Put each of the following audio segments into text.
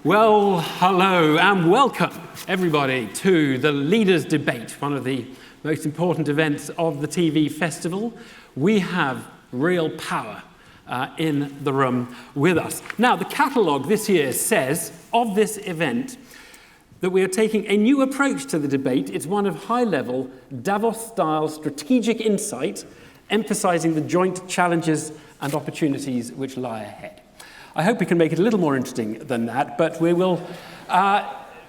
Well, hello and welcome, everybody, to the Leaders' Debate, one of the most important events of the TV festival. We have real power in the room with us. Now, the catalogue this year says of this event that we are taking a new approach to the debate. It's one of high-level, Davos-style strategic insight, emphasising the joint challenges and opportunities which lie ahead. I hope we can make it a little more interesting than that, but we will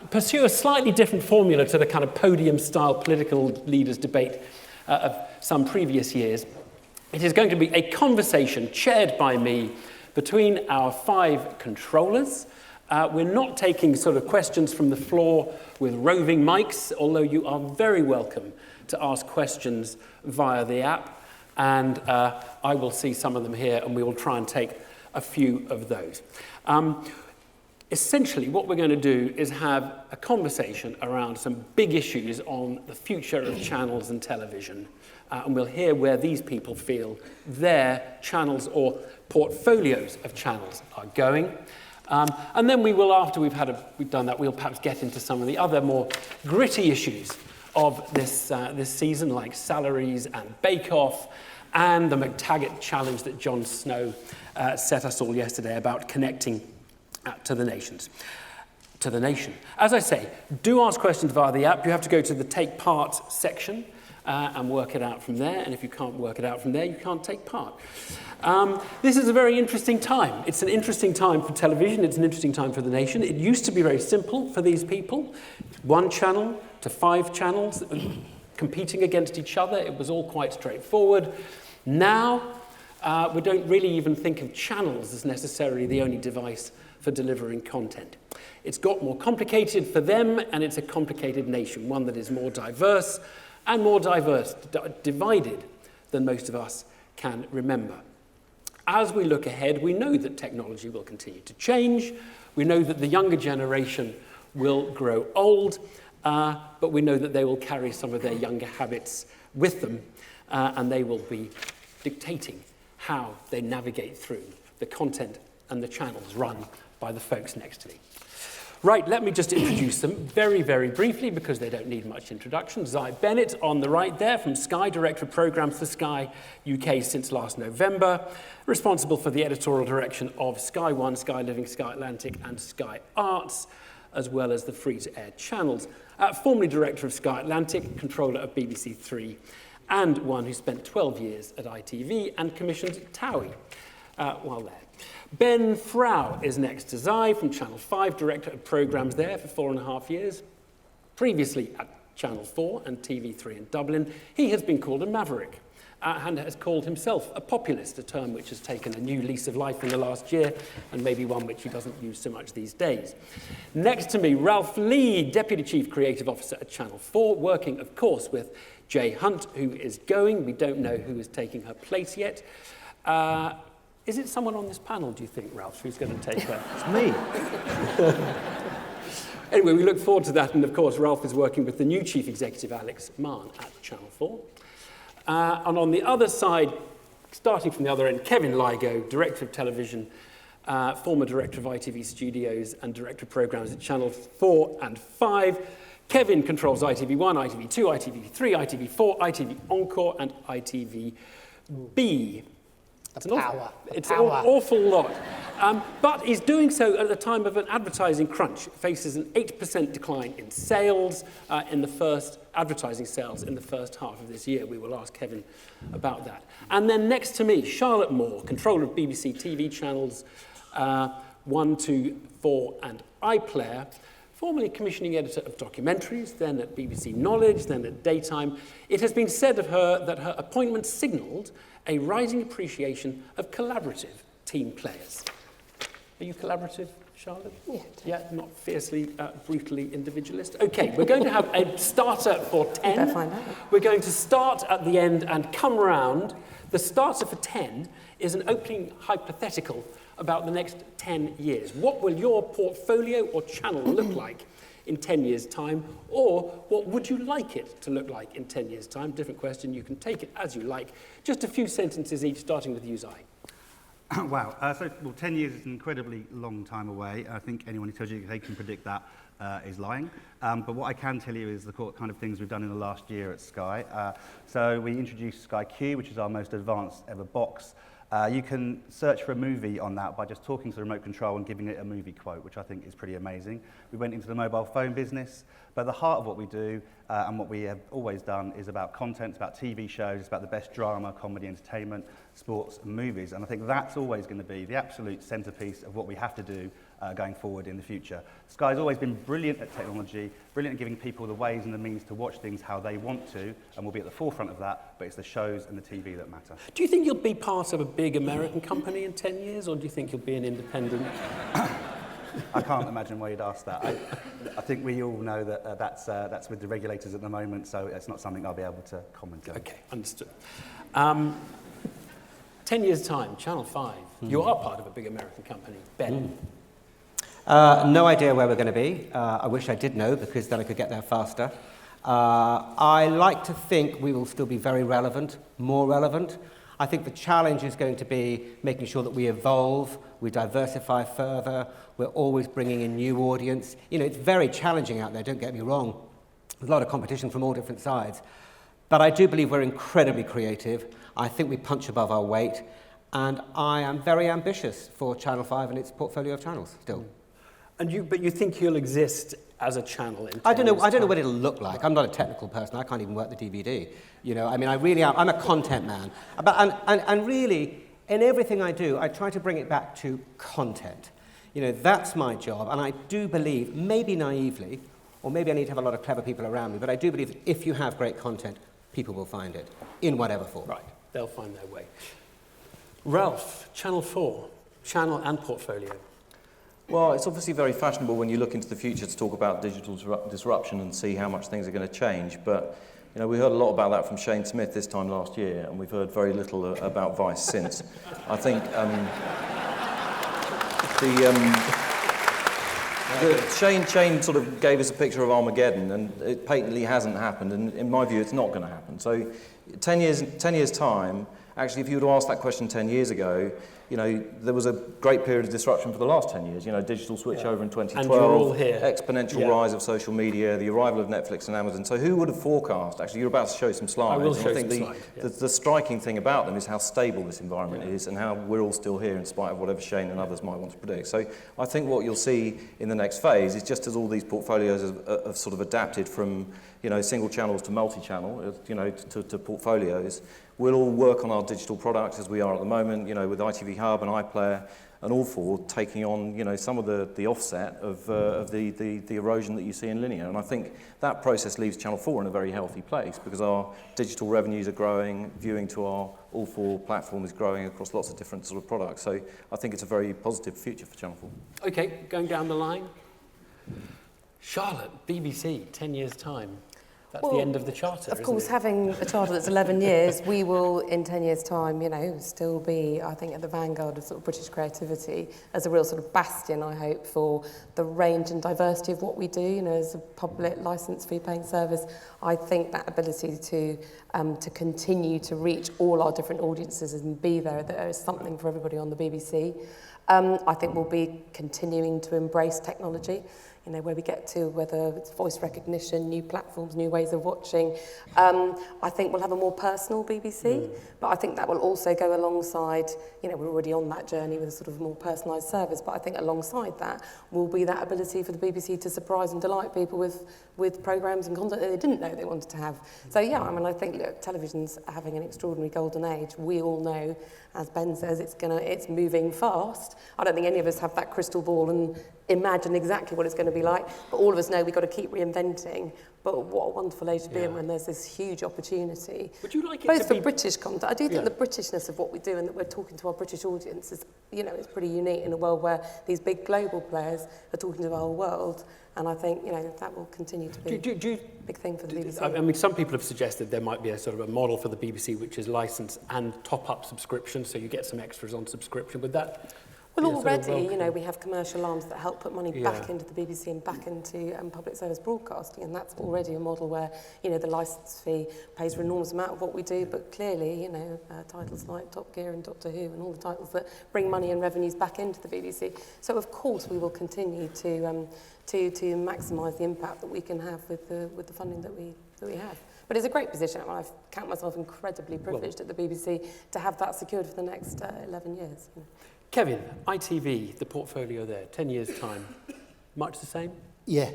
pursue a slightly different formula to the kind of podium-style political leaders' debate of some previous years. It is going to be a conversation chaired by me between our 5 controllers. We're not taking sort of questions from the floor with roving mics, although you are very welcome to ask questions via the app, and I will see some of them here, and we will try and take a few of those. Essentially, what we're going to do is have a conversation around some big issues on the future of channels and television, and we'll hear where these people feel their channels or portfolios of channels are going. And then we will, after we've done that, we'll perhaps get into some of the other more gritty issues of this season, like salaries and bake-off, and the McTaggart challenge that Jon Snow set us all yesterday about connecting to the nation. As I say, do ask questions via the app. You have to go to the Take Part section and work it out from there. And if you can't work it out from there, you can't take part. This is a very interesting time. It's an interesting time for television. It's an interesting time for the nation. It used to be very simple for these people. 1 channel to 5 channels competing against each other. It was all quite straightforward. Now, we don't really even think of channels as necessarily the only device for delivering content. It's got more complicated for them, and it's a complicated nation, one that is more diverse and more divided than most of us can remember. As we look ahead, we know that technology will continue to change. We know that the younger generation will grow old, but we know that they will carry some of their younger habits with them, and they will be dictating how they navigate through the content and the channels run by the folks next to me. Right, let me just introduce them very, very briefly because they don't need much introduction. Zy Bennett on the right there from Sky, Director of Programmes for Sky UK since last November, responsible for the editorial direction of Sky One, Sky Living, Sky Atlantic and Sky Arts, as well as the free-to-air channels. Formerly Director of Sky Atlantic, Controller of BBC Three, and one who spent 12 years at ITV and commissioned Towie while there. Ben Frau is next to Zy from Channel 5, Director of Programmes there for 4.5 years. Previously at Channel 4 and TV3 in Dublin, he has been called a maverick and has called himself a populist, a term which has taken a new lease of life in the last year and maybe one which he doesn't use so much these days. Next to me, Ralph Lee, Deputy Chief Creative Officer at Channel 4, working, of course, with Jay Hunt, who is going. We don't know who is taking her place yet. Is it someone on this panel, do you think, Ralph, who's going to take her? It's me. Anyway, we look forward to that. And, of course, Ralph is working with the new Chief Executive, Alex Mann, at Channel 4. And on the other side, starting from the other end, Kevin Lygo, Director of Television, former Director of ITV Studios and Director of Programmes at Channel 4 and 5. Kevin controls ITV1, ITV2, ITV3, ITV4, ITV Encore, and ITV-B. It's an awful lot. But he's doing so at the time of an advertising crunch. It faces an 8% decline in sales in the first advertising sales in the first half of this year. We will ask Kevin about that. And then next to me, Charlotte Moore, controller of BBC TV channels 1, 2, 4, and iPlayer. Formerly commissioning editor of documentaries, then at BBC Knowledge, then at Daytime. It has been said of her that her appointment signalled a rising appreciation of collaborative team players. Are you collaborative, Charlotte? Yeah. Yeah, not fiercely, brutally individualist. Okay, we're going to have a starter for 10. Better find out. We're going to start at the end and come round. The starter for 10 is an opening hypothetical about the next 10 years. What will your portfolio or channel look like in 10 years' time? Or what would you like it to look like in 10 years' time? Different question. You can take it as you like. Just a few sentences each, starting with you, Zy. Wow. Well, 10 years is an incredibly long time away. I think anyone who tells you they can predict that is lying. But what I can tell you is the kind of things we've done in the last year at Sky. So we introduced Sky Q, which is our most advanced ever box. You can search for a movie on that by just talking to the remote control and giving it a movie quote, which I think is pretty amazing. We went into the mobile phone business, but the heart of what we do and what we have always done is about content, it's about TV shows, it's about the best drama, comedy, entertainment, sports and movies. And I think that's always going to be the absolute centrepiece of what we have to do going forward in the future. Sky's always been brilliant at technology, brilliant at giving people the ways and the means to watch things how they want to, and we'll be at the forefront of that, but it's the shows and the TV that matter. Do you think you'll be part of a big American company in 10 years, or do you think you'll be an independent? I can't imagine why you'd ask that. I think we all know that that's with the regulators at the moment, so it's not something I'll be able to comment on. Okay, understood. 10 years' time, Channel 5, you are part of a big American company. Ben? No idea where we're going to be. I wish I did know, because then I could get there faster. I like to think we will still be very relevant, more relevant. I think the challenge is going to be making sure that we evolve, we diversify further, we're always bringing in new audience. You know, it's very challenging out there, don't get me wrong. There's a lot of competition from all different sides. But I do believe we're incredibly creative. I think we punch above our weight. And I am very ambitious for Channel 5 and its portfolio of channels still. But you think you'll exist as a channel in I don't know what it'll look like. I'm not a technical person. I can't even work the DVD. You know, I mean, I really am. I'm a content man. And really, in everything I do, I try to bring it back to content. You know, that's my job. And I do believe, maybe naively, or maybe I need to have a lot of clever people around me, but I do believe that if you have great content, people will find it, in whatever form. Right, they'll find their way. Ralph, Channel 4, channel and portfolio. Well, it's obviously very fashionable when you look into the future to talk about digital disruption and see how much things are going to change. But, you know, we heard a lot about that from Shane Smith this time last year, and we've heard very little about Vice since. I think Shane sort of gave us a picture of Armageddon, and it patently hasn't happened, and in my view, it's not going to happen. So 10 years' time, actually, if you would have asked that question 10 years ago, you know, there was a great period of disruption for the last 10 years. You know, digital switchover in 2012, and you're all here. Exponential rise of social media, the arrival of Netflix and Amazon. So who would have forecast? Actually, you're about to show some slides. I will show I think some slides. the striking thing about them is how stable this environment is and how we're all still here in spite of whatever Shane and others might want to predict. So I think what you'll see in the next phase is just as all these portfolios have sort of adapted from, you know, single channels to multi-channel, you know, to portfolios, we'll all work on our digital products as we are at the moment, you know, with ITV Hub and iPlayer and all four taking on, you know, some of the offset of the erosion that you see in linear. And I think that process leaves Channel 4 in a very healthy place because our digital revenues are growing, viewing to our all four platform is growing across lots of different sort of products. So I think it's a very positive future for Channel 4. Okay, going down the line. Charlotte, BBC, 10 years' time. That's the end of the charter, Of course, isn't it? having a charter that's 11 years, we will, in 10 years' time, you know, still be, I think, at the vanguard of sort of British creativity as a real sort of bastion, I hope, for the range and diversity of what we do. You know, as a public licence fee-paying service, I think that ability to continue to reach all our different audiences and be there is something for everybody on the BBC. I think we'll be continuing to embrace technology. You know, where we get to, whether it's voice recognition, new platforms, new ways of watching. I think we'll have a more personal BBC, but I think that will also go alongside, you know, we're already on that journey with a sort of more personalised service, but I think alongside that will be that ability for the BBC to surprise and delight people with programmes and content that they didn't know they wanted to have. So yeah, I mean, I think, look, television's having an extraordinary golden age. We all know, as Ben says, it's moving fast. I don't think any of us have that crystal ball and imagine exactly what it's going to be like, but all of us know we've got to keep reinventing. But what a wonderful age to be in when there's this huge opportunity. Would you like it both to for be... British content? I do think the Britishness of what we do and that we're talking to our British audience is, you know, it's pretty unique in a world where these big global players are talking to the whole world. And I think, you know, that will continue to be a big thing for the BBC. I mean, some people have suggested there might be a sort of a model for the BBC which is license and top-up subscription, so you get some extras on subscription. Would that Well, Yeah, sort of already, welcome. we have commercial arms that help put money back into the BBC and back into public service broadcasting, and that's already a model where, the licence fee pays for an enormous amount of what we do, but clearly, titles like Top Gear and Doctor Who and all the titles that bring money and revenues back into the BBC. So, of course, we will continue to maximise the impact that we can have with the funding that we have. But it's a great position. I count myself incredibly privileged at the BBC to have that secured for the next 11 years. Kevin, ITV, the portfolio there, 10 years' time, much the same? Yeah.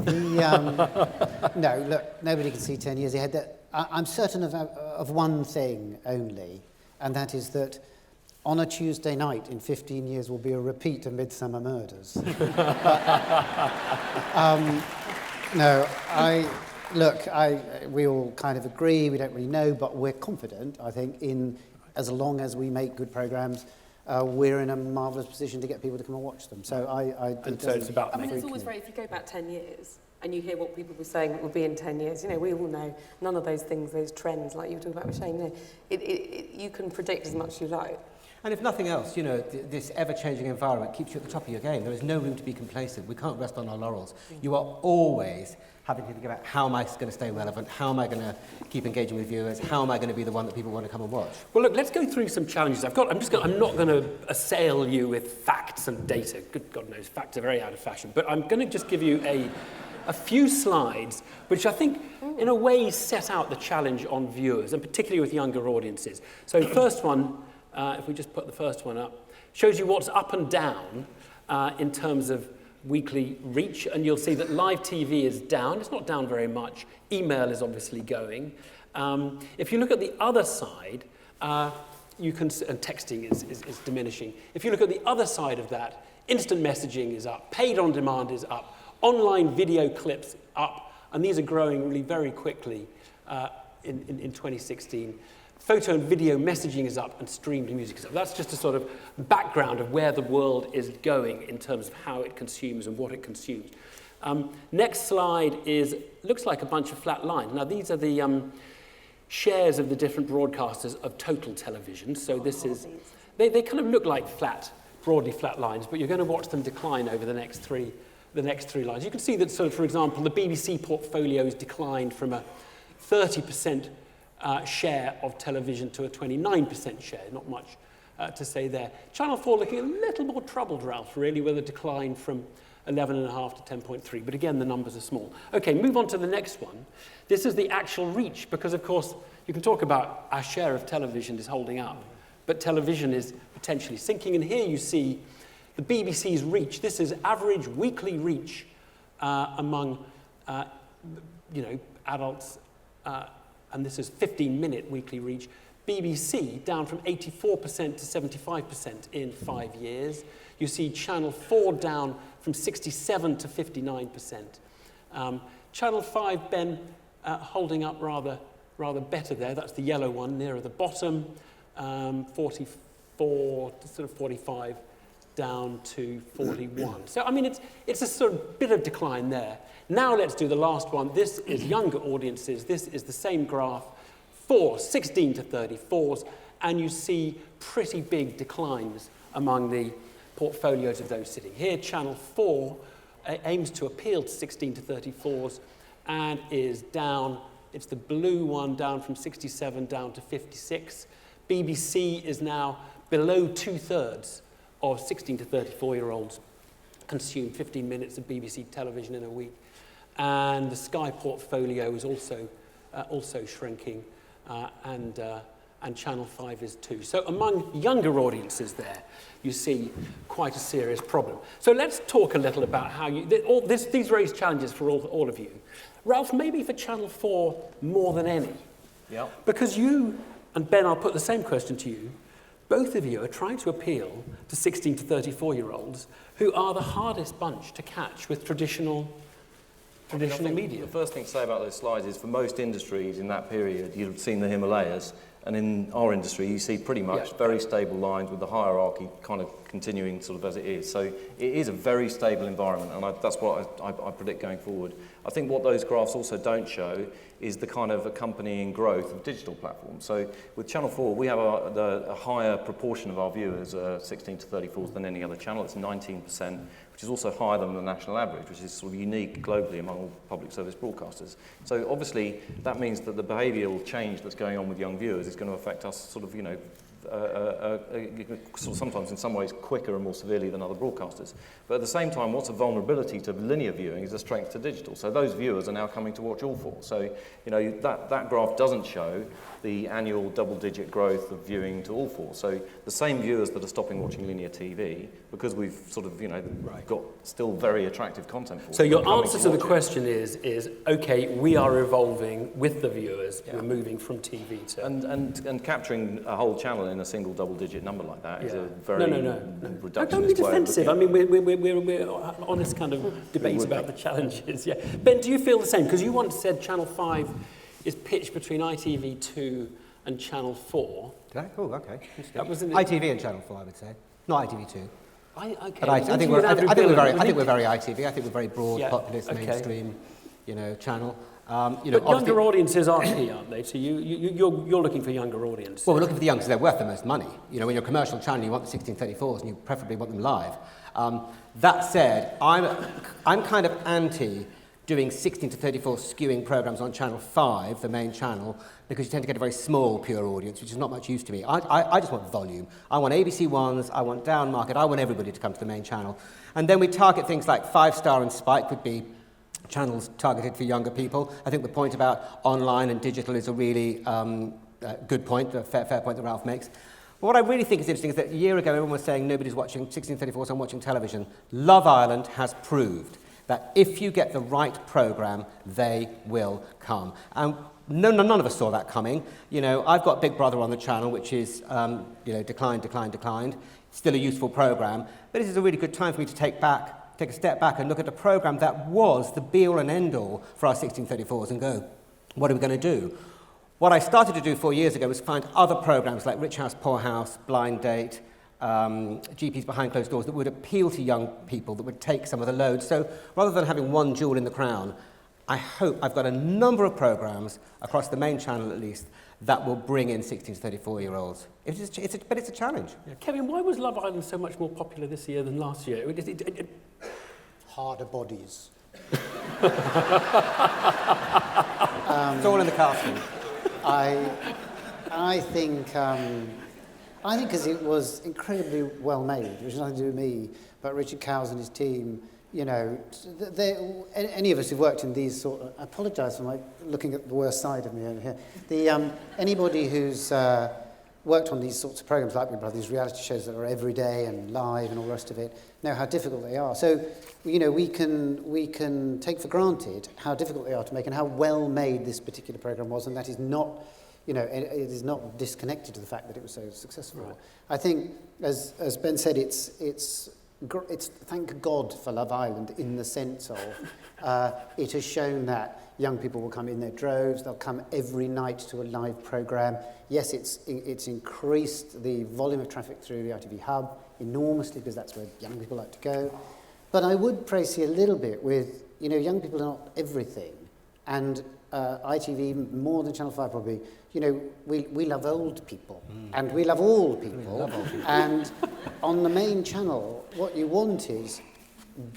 No, look, nobody can see 10 years ahead. I'm certain of one thing only, and that is that on a Tuesday night in 15 years will be a repeat of Midsummer Murders. We all kind of agree, we don't really know, but we're confident, I think, in as long as we make good programmes, we're in a marvellous position to get people to come and watch them. So it's about it's always very, if you go back 10 years and you hear what people were saying will be in 10 years, we all know none of those things, those trends, like you were talking about with Shane, you can predict as much as you like. And if nothing else, this ever-changing environment keeps you at the top of your game. There is no room to be complacent. We can't rest on our laurels. You are always having to think about how am I going to stay relevant, how am I going to keep engaging with viewers, how am I going to be the one that people want to come and watch. Well, look, let's go through some challenges. I'm not going to assail you with facts and data. Good God knows, facts are very out of fashion. But I'm going to just give you a few slides, which I think, in a way, set out the challenge on viewers, and particularly with younger audiences. So the first one, if we just put the first one up, shows you what's up and down in terms of weekly reach, and you'll see that live TV is down. It's not down very much. Email is obviously going. If you look at the other side, and texting is diminishing. If you look at the other side of that, instant messaging is up, paid on demand is up, online video clips up, and these are growing really very quickly in 2016. Photo and video messaging is up and streamed music is up. That's just a sort of background of where the world is going in terms of how it consumes and what it consumes. Next slide looks like a bunch of flat lines. Now, these are the shares of the different broadcasters of total television. So this is, they kind of look like broadly flat lines, but you're going to watch them decline over the next three lines. You can see that, sort of, for example, the BBC portfolio has declined from a 30% share of television to a 29% share. Not much to say there. Channel 4 looking a little more troubled, Ralph, really, with a decline from 11.5 to 10.3. But again, the numbers are small. Okay, move on to the next one. This is the actual reach, because, of course, you can talk about our share of television is holding up, but television is potentially sinking. And here you see the BBC's reach. This is average weekly reach among, adults, and this is 15-minute weekly reach. BBC down from 84% to 75% in 5 years. You see Channel 4 down from 67 to 59%. Channel 5, Ben, holding up rather better there. That's the yellow one nearer the bottom. 44 to sort of 45 down to 41. So, I mean, it's a sort of bit of decline there. Now let's do the last one. This is younger audiences. This is the same graph for 16 to 34s, and you see pretty big declines among the portfolios of those sitting here. Channel 4 aims to appeal to 16 to 34s and is down. It's the blue one, down from 67 down to 56. BBC is now below 2/3 of 16 to 34-year-olds consume 15 minutes of BBC television in a week. And the Sky portfolio is also shrinking, and Channel 5 is too. So among younger audiences there, you see quite a serious problem. So let's talk a little about how these raise challenges for all of you. Ralph, maybe for Channel 4 more than any. Yeah. Because you, and Ben, I'll put the same question to you, both of you are trying to appeal to 16 to 34-year-olds who are the hardest bunch to catch with traditional media. The first thing to say about those slides is for most industries in that period, you'd have seen the Himalayas, and in our industry, you see pretty much very stable lines with the hierarchy kind of continuing sort of as it is. So it is a very stable environment, and that's what I predict going forward. I think what those graphs also don't show is the kind of accompanying growth of digital platforms. So with Channel 4, we have a higher proportion of our viewers 16 to 34s than any other channel. It's 19%, which is also higher than the national average, which is sort of unique globally among all public service broadcasters. So obviously that means that the behavioural change that's going on with young viewers is going to affect us sort of, sort of sometimes in some ways quicker and more severely than other broadcasters. But at the same time, what's a vulnerability to linear viewing is a strength to digital. So those viewers are now coming to watch all four. So that graph doesn't show the annual double-digit growth of viewing to all four. So the same viewers that are stopping watching linear TV, because we've sort of got still very attractive content for them. So your answer to the question is okay, we are evolving with the viewers. Yeah. We're moving from TV to and capturing a whole channel in a single double-digit number like that is a very reductionist don't be way of defensive. I mean, we're honest kind of debates about the challenges. Yeah, Ben, do you feel the same? Because you once said Channel 5 is pitched between ITV2 and Channel 4. Did I? Oh, okay. That was ITV and Channel 4, I would say. Not ITV2. Okay. But I think we're very ITV. I think we're very broad, populist, mainstream, channel. But younger audiences are key, aren't they? So you're looking for younger audiences. Well, we're looking for the youngsters. They're worth the most money. When you're a commercial channel, you want the 1634s, and you preferably want them live. That said, I'm kind of anti doing 16 to 34 skewing programmes on Channel 5, the main channel, because you tend to get a very small, pure audience, which is not much use to me. I just want volume. I want ABC Ones, I want down market, I want everybody to come to the main channel. And then we target things like 5-Star and Spike would be channels targeted for younger people. I think the point about online and digital is a really good point, a fair point that Ralph makes. But what I really think is interesting is that a year ago everyone was saying nobody's watching 1634, so I'm watching television. Love Island has proved that if you get the right programme, they will come. And none of us saw that coming. I've got Big Brother on the channel, which is declined. Still a useful programme, but this is a really good time for me to take a step back and look at a programme that was the be-all and end-all for our 1634s and go, what are we going to do? What I started to do 4 years ago was find other programmes like Rich House, Poor House, Blind Date, GPs Behind Closed Doors that would appeal to young people, that would take some of the load. So rather than having one jewel in the crown, I hope I've got a number of programmes across the main channel at least that will bring in 16 to 34-year-olds. But it's a challenge. Yeah. Kevin, why was Love Island so much more popular this year than last year? Harder bodies. It's all in the casting. I think because it was incredibly well made, which has nothing to do with me, but Richard Cowes and his team, any of us who've worked in these sort of, I apologise for looking at the worst side of me over here. Anybody who's worked on these sorts of programmes like Big Brother, these reality shows that are every day and live and all the rest of it, know how difficult they are. So, we can take for granted how difficult they are to make and how well made this particular programme was, and that is not, it is not disconnected to the fact that it was so successful. Right. I think, as Ben said, it's thank God for Love Island in the sense of it has shown that young people will come in their droves. They'll come every night to a live programme. Yes, it's increased the volume of traffic through the ITV hub enormously because that's where young people like to go. But I would praise you a little bit with, young people are not everything. And ITV, more than Channel 5 probably, we love old people. And we love all people. And on the main channel, what you want is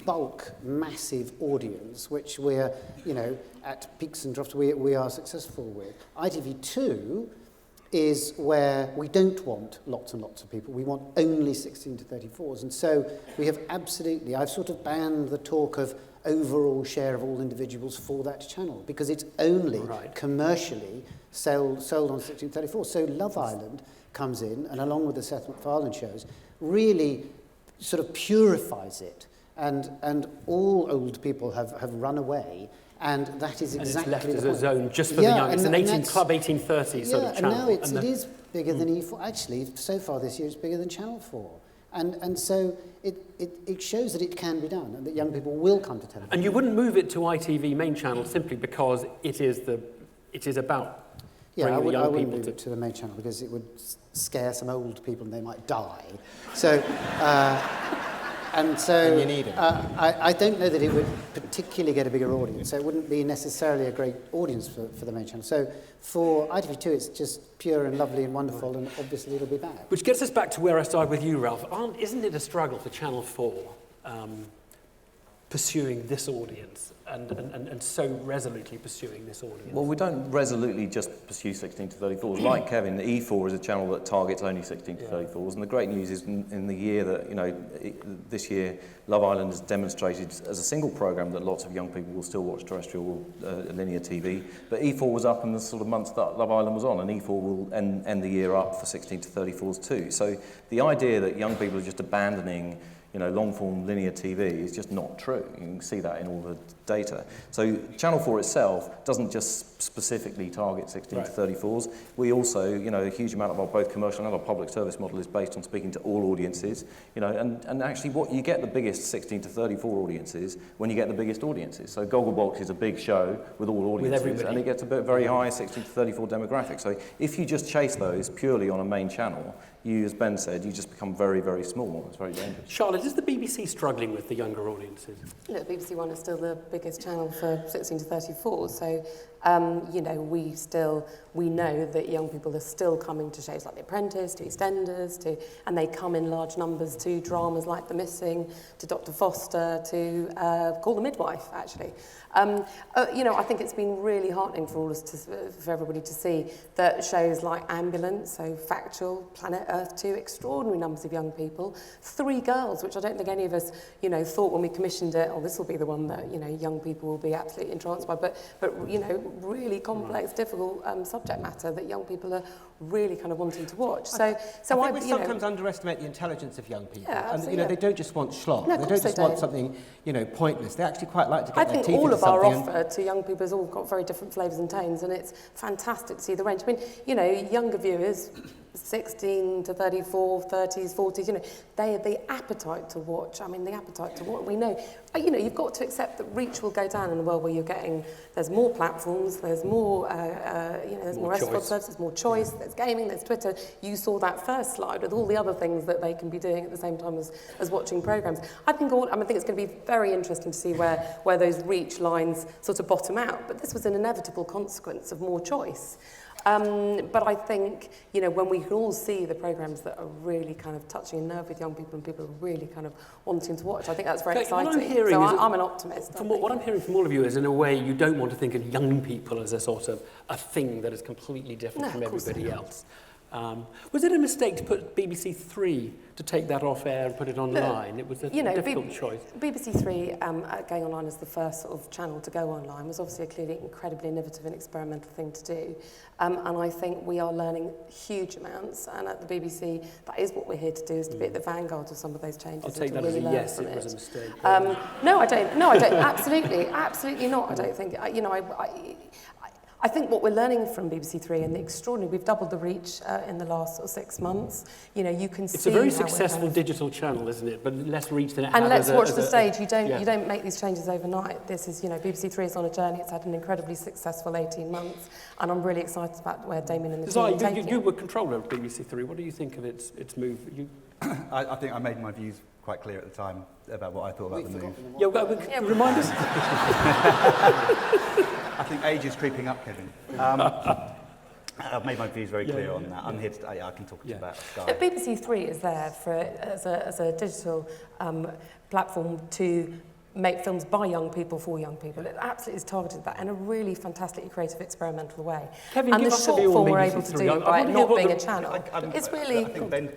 bulk, massive audience, which we're, at peaks and troughs, we are successful with. ITV2 is where we don't want lots and lots of people. We want only 16 to 34s. And so we have I've sort of banned the talk of overall share of all individuals for that channel because it's only commercially sold on 1634. So Love Island comes in, and along with the Seth MacFarlane shows, really sort of purifies it. And all old people have run away, and that is exactly the point. It's left as a zone just for the young. It's an Club 1830 sort of channel. And now it is bigger than E4. Actually, so far this year, it's bigger than Channel 4. And so it shows that it can be done, and that young people will come to television. And you wouldn't move it to ITV main channel simply because it is about bringing the young people move it to the main channel because it would scare some old people and they might die. So. And so And you need it. I don't know that it would particularly get a bigger audience, so it wouldn't be necessarily a great audience for the main channel. So for ITV2, it's just pure and lovely and wonderful, and obviously it'll be back. Which gets us back to where I started with you, Ralph. Isn't it a struggle for Channel 4 pursuing this audience and so resolutely pursuing this audience? Well, we don't resolutely just pursue 16 to 34s. Like Kevin, the E4 is a channel that targets only 16 to 34s. And the great news is in the year that, this year, Love Island has demonstrated as a single programme that lots of young people will still watch terrestrial linear TV. But E4 was up in the sort of months that Love Island was on, and E4 will end the year up for 16 to 34s too. So the idea that young people are just abandoning long-form linear TV is just not true. You can see that in all the data. So Channel 4 itself doesn't just specifically target 16 to 34s. We also, a huge amount of our both commercial and our public service model is based on speaking to all audiences. And actually what you get the biggest 16 to 34 audiences when you get the biggest audiences. So Gogglebox is a big show with all audiences, and it gets a very high 16 to 34 demographic. So if you just chase those purely on a main channel, you, as Ben said, you just become very, very small. It's very dangerous. Charlotte, is the BBC struggling with the younger audiences? Look, BBC One is still the biggest channel for 16 to 34, so we know that young people are still coming to shows like The Apprentice, to EastEnders, and they come in large numbers to dramas like The Missing, to Dr. Foster, to Call the Midwife, actually. I think it's been really heartening for everybody to see that shows like Ambulance, so Factual, Planet Earth 2, extraordinary numbers of young people. 3 Girls, which I don't think any of us, thought when we commissioned it, this will be the one that, young people will be absolutely entranced by, but really complex, difficult subject matter that young people are really kind of wanting to watch. I think we sometimes underestimate the intelligence of young people. Yeah, and they don't just want schlock. No, they don't just want something, pointless. They actually quite like to get their teeth into something. I think all of our offer to young people has all got very different flavours and tones, and it's fantastic to see the range. I mean, younger viewers, 16 to 34, 30s, 40s, they have the appetite to watch. We know. You've got to accept that reach will go down in a world where there's more platforms, there's more, there's more SVOD services, there's more choice, there's gaming, there's Twitter. You saw that first slide with all the other things that they can be doing at the same time as watching programmes. I think it's going to be very interesting to see where those reach lines sort of bottom out. But this was an inevitable consequence of more choice. But I think, when we can all see the programmes that are really kind of touching a nerve with young people and people are really kind of wanting to watch, I think that's very exciting. I'm an optimist. What I'm hearing from all of you is, in a way, you don't want to think of young people as a sort of a thing that is completely different from everybody else. Was it a mistake to put BBC 3 to take that off air and put it online? It was a difficult choice. BBC 3 going online as the first sort of channel to go online was obviously a clearly incredibly innovative and experimental thing to do. And I think we are learning huge amounts. And at the BBC, that is what we're here to do, is to be at the vanguard of some of those changes. I'll take that really as a yes, it was a mistake. No, I don't. Absolutely not. I don't think. I think what we're learning from BBC 3 and the extraordinary, we've doubled the reach in the last sort of 6 months. You can see it's a very successful digital channel, isn't it? But less reach than it had. And let's watch the stage. You don't make these changes overnight. This is, BBC 3 is on a journey. It's had an incredibly successful 18 months, and I'm really excited about where Damien and the team are taking it. You were controller of BBC 3. What do you think of its move? I think I made my views quite clear at the time about what I thought about the move. Remind us. I think age is creeping up, Kevin. I've made my views very clear on that. I'm here today. I can talk to you about Sky. BBC 3 is there as a digital platform to make films by young people for young people. It absolutely is targeted that in a really fantastically creative, experimental way. Kevin, and the short form we're able to do by it not being a channel. It's really... I think Ben's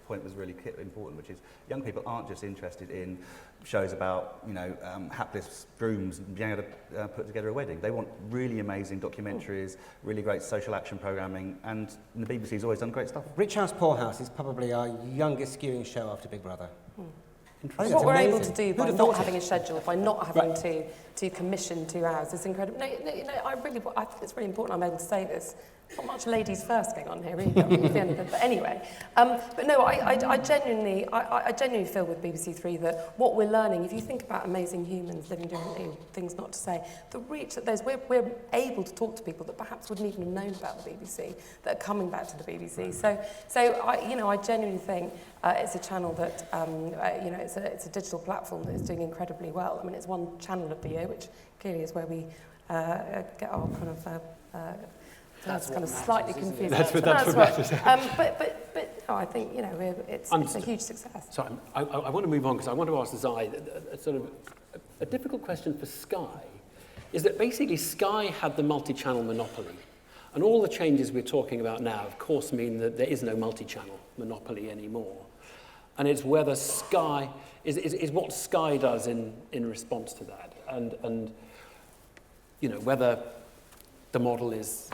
point was really important, which is young people aren't just interested in shows about, hapless grooms and being able to put together a wedding. They want really amazing documentaries, really great social action programming, and the BBC's always done great stuff. Rich House, Poor House is probably our youngest skewing show after Big Brother. What we're able to do by not having a schedule, by not having to commission 2 hours is incredible. I think it's really important I'm able to say this. Not much ladies first going on here, really. But anyway, but no, I genuinely feel with BBC Three that what we're learning, if you think about amazing humans living differently, things not to say, the reach that there's, we're able to talk to people that perhaps wouldn't even have known about the BBC, that are coming back to the BBC. So I genuinely think it's a channel that, it's a digital platform that is doing incredibly well. I mean, it's one channel of the year, which clearly is where we get our kind of. That's kind of slightly confusing. That's what matters. But no, I think it's a huge success. So I want to move on because I want to ask Zai a sort of a difficult question for Sky. Is that basically Sky had the multi-channel monopoly, and all the changes we're talking about now, of course, mean that there is no multi-channel monopoly anymore, and it's whether Sky is what Sky does in response to that, and whether the model is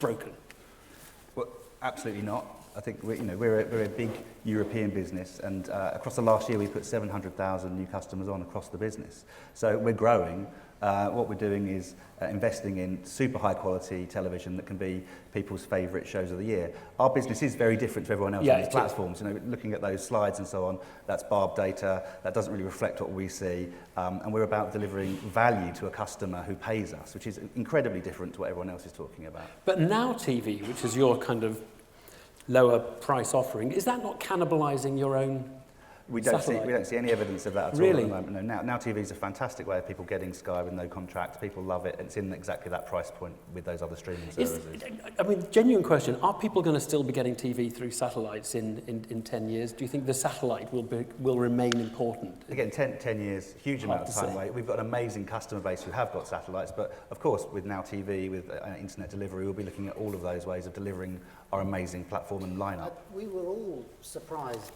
broken. Well, absolutely not. I think we're a big European business, and across the last year we put 700,000 new customers on across the business. So we're growing. What we're doing is investing in super high quality television that can be people's favourite shows of the year. Our business is very different to everyone else on these platforms. Looking at those slides and so on, that's barbed data. That doesn't really reflect what we see. And we're about delivering value to a customer who pays us, which is incredibly different to what everyone else is talking about. But Now TV, which is your kind of lower price offering, is that not cannibalising your own? We don't see any evidence of that at all at the moment. No, Now TV is a fantastic way of people getting Sky with no contract. People love it. It's in exactly that price point with those other streaming services. Genuine question, are people going to still be getting TV through satellites in 10 years? Do you think the satellite will remain important? Again, 10 years, huge amount of time away. We've got an amazing customer base who have got satellites, but of course with Now TV, with internet delivery, we'll be looking at all of those ways of delivering our amazing platform and lineup. We were all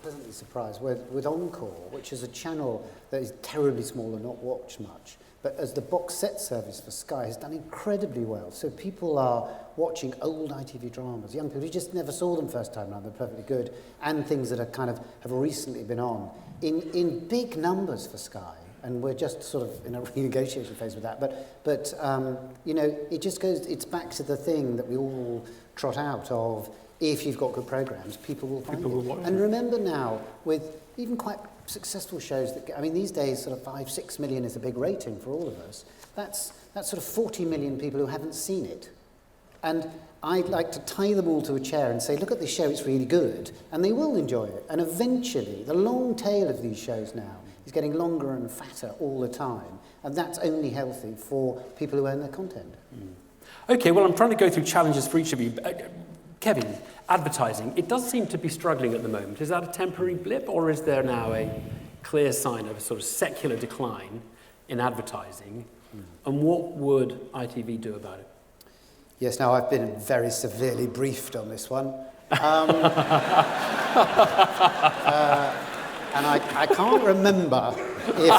pleasantly surprised with Encore, which is a channel that is terribly small and not watched much, but as the box set service for Sky has done incredibly well. So people are watching old ITV dramas, young people who just never saw them first time around, they're perfectly good, and things that are have recently been on in big numbers for Sky. And we're just sort of in a renegotiation phase with that. But it just goes, it's back to the thing that we all trot out of, if you've got good programmes, people will find it. And remember now, with even quite successful shows these days sort of 5-6 million is a big rating for all of us. That's sort of 40 million people who haven't seen it. And I'd like to tie them all to a chair and say, look at this show, it's really good. And they will enjoy it. And eventually, the long tail of these shows now is getting longer and fatter all the time. And that's only healthy for people who own their content. Okay, well, I'm trying to go through challenges for each of you. Kevin, advertising, it does seem to be struggling at the moment. Is that a temporary blip, or is there now a clear sign of a sort of secular decline in advertising? And what would ITV do about it? Yes, now I've been very severely briefed on this one. And I can't remember if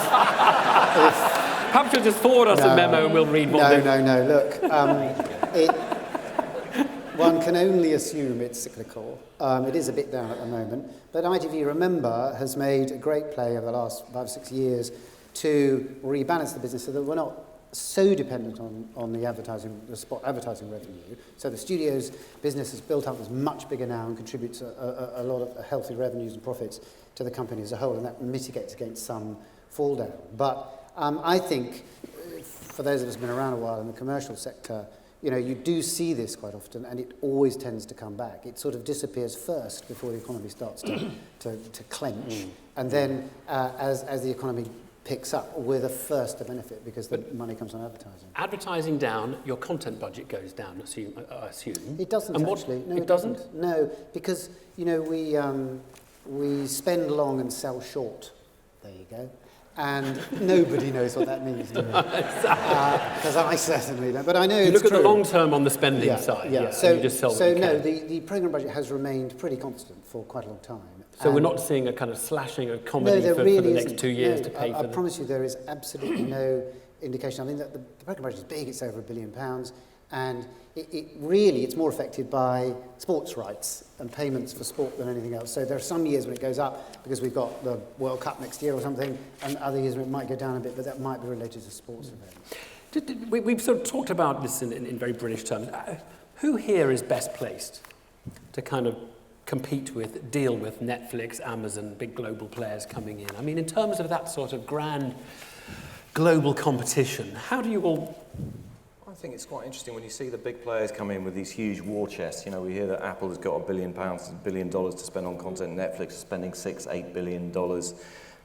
perhaps you'll just forward us a memo and we'll read what No, look, one can only assume it's cyclical. It is a bit down at the moment, but ITV, remember, has made a great play over the last 5 or 6 years to rebalance the business so that we're not so dependent on the spot advertising revenue. So the studio's business is built up as much bigger now and contributes a lot of healthy revenues and profits to the company as a whole, and that mitigates against some fall down. But I think, for those of us who've been around a while in the commercial sector, you do see this quite often, and it always tends to come back. It sort of disappears first before the economy starts to clench, and then as the economy picks up, we're the first to benefit because the money comes on advertising. Advertising down, your content budget goes down, I assume. It doesn't actually. No, it doesn't? No, because we spend long and sell short. There you go. And nobody knows what that means, do because I certainly don't. But I know you it's look at true. the long term on the spending side, and you just sell what you can. The programme budget has remained pretty constant for quite a long time. So we're not seeing a kind of slashing of comedy for the next 2 years to pay for them? I promise you there is absolutely no indication. I mean, the programme budget is big, it's over £1 billion, and it's more affected by sports rights and payments for sport than anything else. So there are some years when it goes up because we've got the World Cup next year or something, and other years when it might go down a bit, but that might be related to sports events. We've sort of talked about this in very British terms. Who here is best placed to kind of deal with Netflix, Amazon, big global players coming in? I mean, in terms of that sort of grand global competition, how do you all... I think it's quite interesting when you see the big players come in with these huge war chests. You know, we hear that Apple has got £1 billion to spend on content. Netflix is spending $6-8 billion.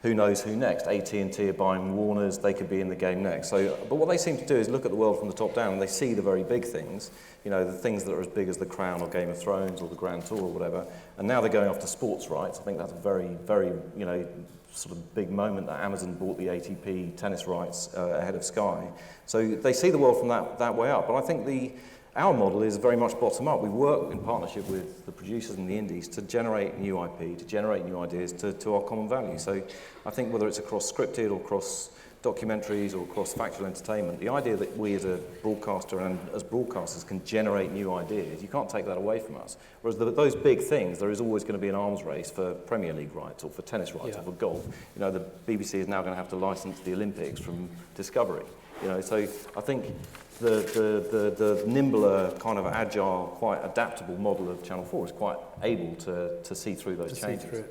Who knows who next? AT&T are buying Warner's. They could be in the game next. So, but what they seem to do is look at the world from the top down, and they see the very big things. You know, the things that are as big as The Crown or Game of Thrones or the Grand Tour or whatever. And now they're going after sports rights. I think that's a very, very, you know, sort of big moment that Amazon bought the ATP tennis rights ahead of Sky. So they see the world from that way up. But I think our model is very much bottom up. We work in partnership with the producers and the indies to generate new IP, to generate new ideas to our common values. So I think whether it's across scripted or across documentaries or across factual entertainment, the idea that we as a broadcaster and as broadcasters can generate new ideas, you can't take that away from us. Whereas those big things, there is always going to be an arms race for Premier League rights or for tennis rights or for golf. You know, the BBC is now going to have to license the Olympics from Discovery. You know, so I think the nimbler, kind of agile, quite adaptable model of Channel 4 is quite able to see through those changes.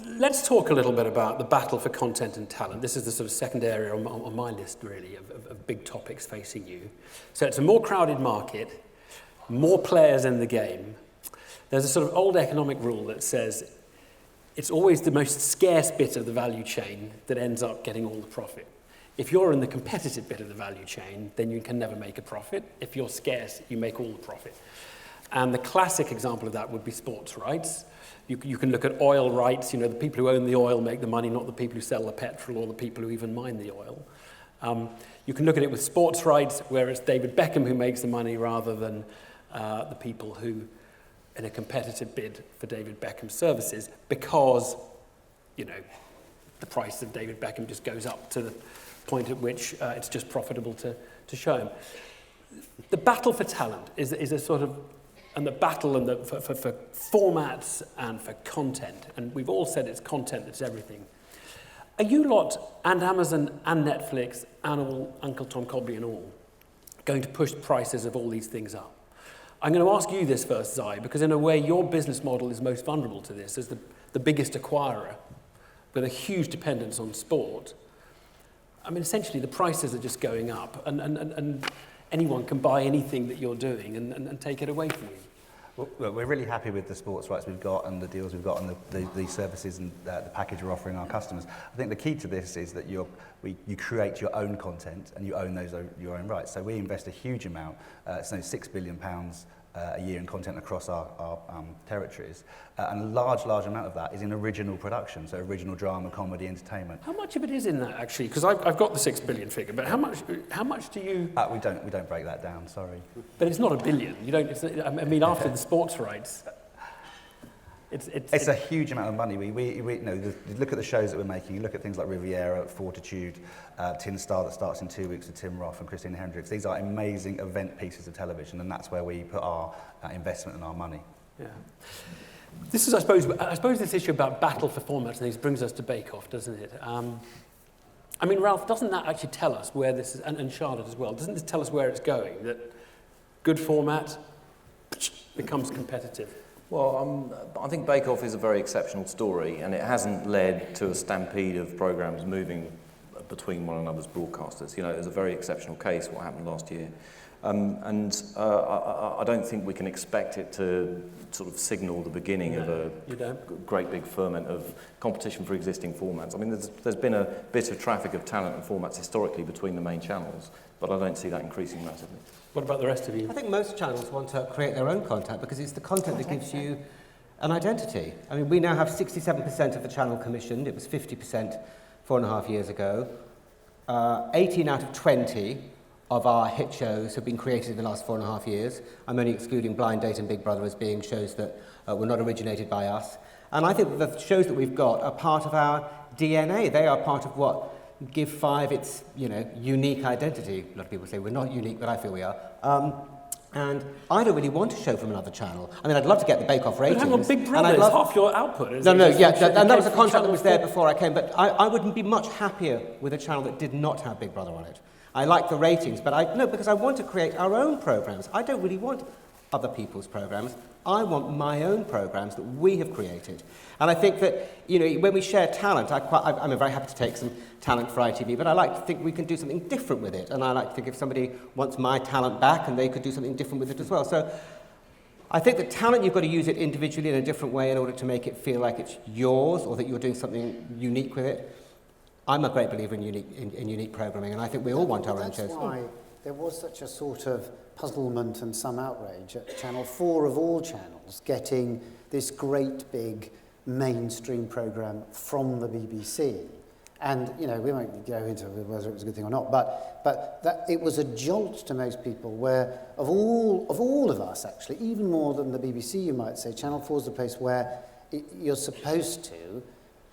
Let's talk a little bit about the battle for content and talent. This is the sort of second area on my list, really, of big topics facing you. So it's a more crowded market, more players in the game. There's a sort of old economic rule that says it's always the most scarce bit of the value chain that ends up getting all the profit. If you're in the competitive bit of the value chain, then you can never make a profit. If you're scarce, you make all the profit. And the classic example of that would be sports rights. You can look at oil rights. You know, the people who own the oil make the money, not the people who sell the petrol or the people who even mine the oil. You can look at it with sports rights, where it's David Beckham who makes the money rather than the people who, in a competitive bid for David Beckham's services, because, you know, the price of David Beckham just goes up to the point at which it's just profitable to show him. The battle for talent is a sort of, and the battle for formats and for content, and we've all said it's content that's everything. Are you lot, and Amazon and Netflix and all Uncle Tom Cobley and all, going to push prices of all these things up? I'm going to ask you this first, Zai, because in a way your business model is most vulnerable to this as the biggest acquirer with a huge dependence on sport. I mean, essentially the prices are just going up, and anyone can buy anything that you're doing and take it away from you. Well, we're really happy with the sports rights we've got and the deals we've got and the services and the package we're offering our customers. I think the key to this is that you create your own content and you own your own rights. So we invest a huge amount, so £6 billion a year in content across our territories, and a large amount of that is in original production, so original drama, comedy, entertainment. How much of it is in that, actually? Because I've got the 6 billion figure, but how much do you... We don't break that down, sorry. But it's not a billion. You don't. I mean, after the sports rights, it's a huge amount of money. We look at the shows that we're making. You look at things like Riviera, Fortitude, Tin Star that starts in 2 weeks with Tim Roth and Christine Hendricks. These are amazing event pieces of television, and that's where we put our investment and our money. Yeah. This is, I suppose this issue about battle for formats and things brings us to Bake Off, doesn't it? I mean, Ralph, doesn't that actually tell us where this is, and Charlotte as well, doesn't this tell us where it's going, that good format becomes competitive? Well, I think Bake Off is a very exceptional story, and it hasn't led to a stampede of programmes moving between one another's broadcasters. You know, it was a very exceptional case, what happened last year. I don't think we can expect it to sort of signal the beginning of a great big ferment of competition for existing formats. I mean, there's been a bit of traffic of talent and formats historically between the main channels, but I don't see that increasing massively. What about the rest of you? I think most channels want to create their own content because it's the content that gives you an identity. I mean, we now have 67% of the channel commissioned. It was 50% 4.5 years ago. 18 out of 20 of our hit shows have been created in the last 4.5 years. I'm only excluding Blind Date and Big Brother as being shows that were not originated by us. And I think that the shows that we've got are part of our DNA. They are part of what give 5 its, unique identity. A lot of people say we're not unique, but I feel we are. And I don't really want a show from another channel. I mean, I'd love to get the Bake Off ratings. But hang on, Big Brother is half your output, isn't it? And that was a contract that was there before I came, but I would be much happier with a channel that did not have Big Brother on it. I like the ratings, but because I want to create our own programs. I don't really want other people's programs. I want my own programs that we have created. And I think that, when we share talent, I'm very happy to take some talent for ITV, but I like to think we can do something different with it. And I like to think if somebody wants my talent back, and they could do something different with it as well. So I think that talent, you've got to use it individually in a different way in order to make it feel like it's yours or that you're doing something unique with it. I'm a great believer in unique programming, and I think we all want our own shows. That's why there was such a sort of puzzlement and some outrage at Channel 4 of all channels getting this great big mainstream programme from the BBC. And, we won't go into whether it was a good thing or not, but that it was a jolt to most people where of all of us, actually, even more than the BBC, you might say, Channel 4 is the place where you're supposed to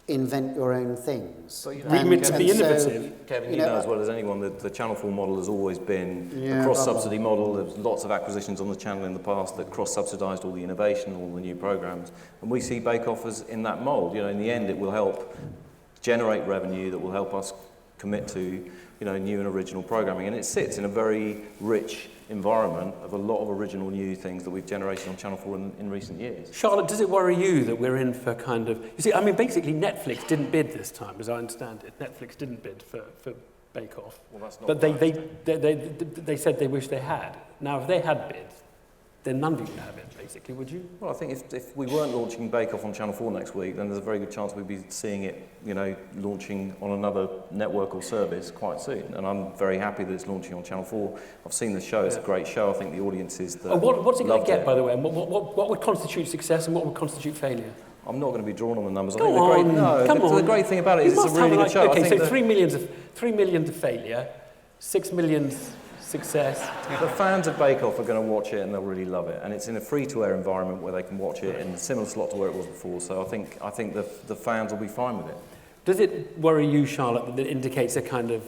invent your own things. But, Remit to be innovative. Kevin, you know as well as anyone that the Channel 4 model has always been a cross-subsidy model. There's lots of acquisitions on the channel in the past that cross-subsidised all the innovation, all the new programmes. And we see Bake Off as in that mould. In the end, it will help generate revenue that will help us commit to, new and original programming. And it sits in a very rich environment of a lot of original new things that we've generated on Channel 4 in recent years. Charlotte, does it worry you that we're in for basically Netflix didn't bid this time, as I understand it. Netflix didn't bid for Bake Off. Well, that's not but they said they wish they had. Now, if they had bid, then none of you would have it, basically, would you? Well, I think if we weren't launching Bake Off on Channel 4 next week, then there's a very good chance we'd be seeing it, launching on another network or service quite soon. And I'm very happy that it's launching on Channel 4. I've seen the show; it's a great show. I think the audiences that what's it going to get, it. by the way? And what would constitute success and what would constitute failure? I'm not going to be drawn on the numbers. Come on. The great thing about it is it's a really good show. Okay, so 3 million to failure, 6 million success. The fans of Bake Off are going to watch it and they'll really love it. And it's in a free-to-air environment where they can watch it in a similar slot to where it was before. So I think the fans will be fine with it. Does it worry you, Charlotte, that it indicates a kind of,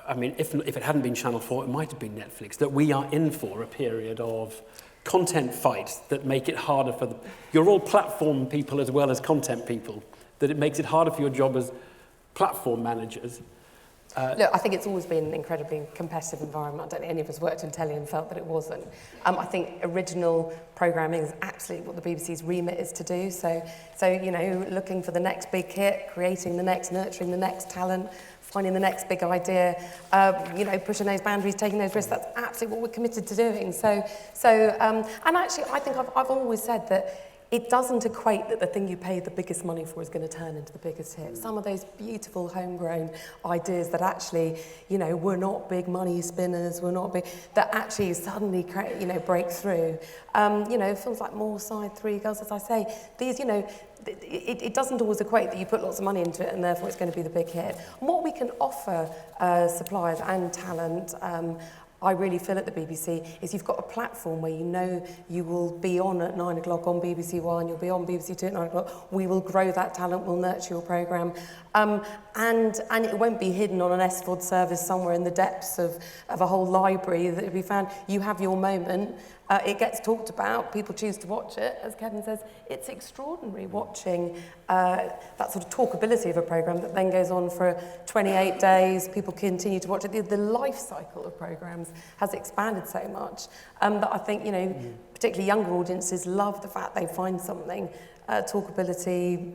if it hadn't been Channel 4, it might have been Netflix, that we are in for a period of content fights that make it harder for you're all platform people as well as content people, that it makes it harder for your job as platform managers. Look, I think it's always been an incredibly competitive environment. I don't think any of us worked in telly and felt that it wasn't. I think original programming is absolutely what the BBC's remit is to do. So looking for the next big hit, creating the next, nurturing the next talent, finding the next big idea, pushing those boundaries, taking those risks. That's absolutely what we're committed to doing. And actually, I think I've always said that it doesn't equate that the thing you pay the biggest money for is going to turn into the biggest hit. Some of those beautiful homegrown ideas that actually, were not big money spinners, were not big, that actually suddenly, break through. Films like Moorside, Three Girls, as I say, these, it doesn't always equate that you put lots of money into it and therefore it's going to be the big hit. And what we can offer suppliers and talent, I really feel at the BBC is you've got a platform where you will be on at 9 o'clock on BBC One, you'll be on BBC Two at 9 o'clock. We will grow that talent, we'll nurture your programme. And it won't be hidden on an SVOD service somewhere in the depths of a whole library that will be found. You have your moment. It gets talked about, people choose to watch it. As Kevin says, it's extraordinary watching that sort of talkability of a programme that then goes on for 28 days. People continue to watch it. The life cycle of programmes has expanded so much that I think, particularly younger audiences love the fact they find something. Talkability,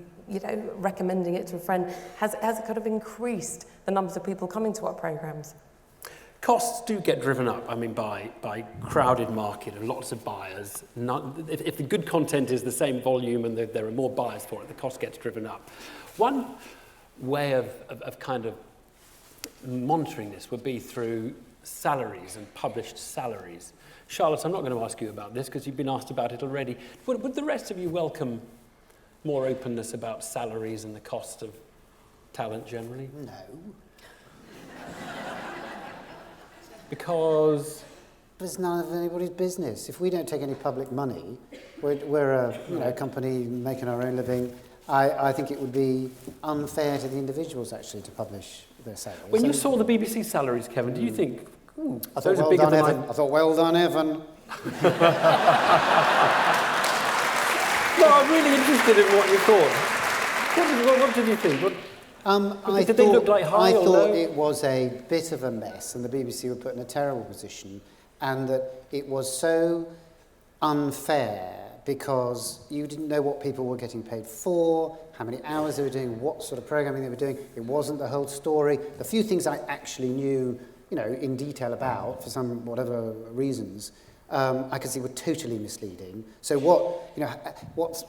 recommending it to a friend has kind of increased the numbers of people coming to our programmes. Costs do get driven up, by crowded market and lots of buyers. If the good content is the same volume and there are more buyers for it, the cost gets driven up. One way of kind of monitoring this would be through salaries and published salaries. Charlotte, I'm not going to ask you about this because you've been asked about it already. Would the rest of you welcome more openness about salaries and the cost of talent generally? No. Because it's none of anybody's business. If we don't take any public money, we're a company making our own living. I think it would be unfair to the individuals actually to publish their salaries. When you saw the BBC salaries, Kevin, do you think, ooh, I those thought, are bigger than Evan. I thought, well done, Evan. No, I'm really interested in what you thought. What did you think? Did they look like high I or thought low? it was a bit of a mess, and the BBC were put in a terrible position, and that it was so unfair because you didn't know what people were getting paid for, how many hours they were doing, what sort of programming they were doing. It wasn't the whole story. The few things I actually knew, in detail about for some whatever reasons, I could see were totally misleading. So what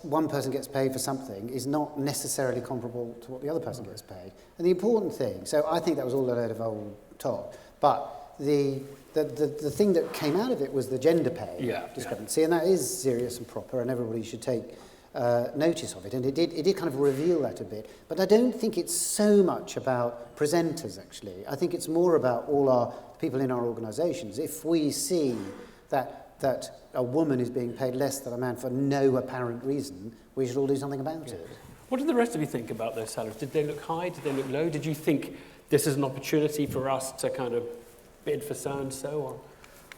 one person gets paid for something is not necessarily comparable to what the other person gets paid. And the important thing, so I think that was all a load of old talk, but the thing that came out of it was the gender pay discrepancy, and that is serious and proper, and everybody should take notice of it. And it did kind of reveal that a bit. But I don't think it's so much about presenters, actually. I think it's more about all our people in our organisations. If we see that a woman is being paid less than a man for no apparent reason, we should all do something about it. What did the rest of you think about those salaries? Did they look high? Did they look low? Did you think this is an opportunity for us to kind of bid for so-and-so?